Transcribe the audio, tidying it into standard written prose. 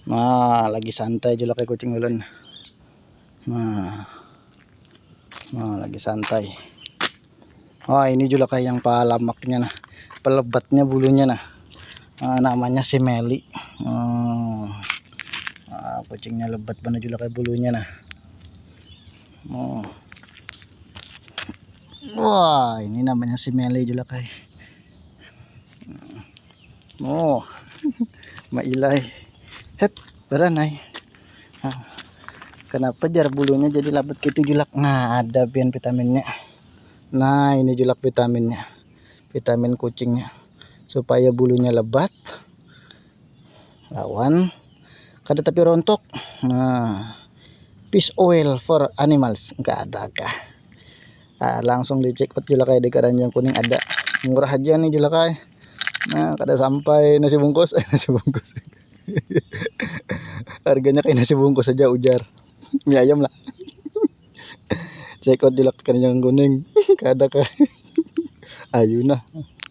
Lagi santai jula kay kucing ulun. Lagi santai. Ini jula kay yang palamaknya nah, pelebatnya bulunya nah. Namanya si Meli. Kucingnya lebat banget jula kay bulunya nah. Ini namanya si Meli jula kay. Mailay. Beranay. Kenapa jar bulunya jadi lebat gitu julak? Nah, ada pian vitaminnya. Nah, ini julak vitaminnya. Vitamin kucingnya. Supaya bulunya lebat. Lawan kada tapi rontok. Nah, fish oil for animals. Enggak ada kah? Langsung dicek out julak kay di Keranjang Kuning ada. Murah aja nih julak kay. Nah, kada sampai nasi bungkus. Nasi bungkus. Harganya kayak nasi bungkus aja ujar. Mie ayam lah. Cek out di Keranjang Kuning. Kada kah? Ayuna.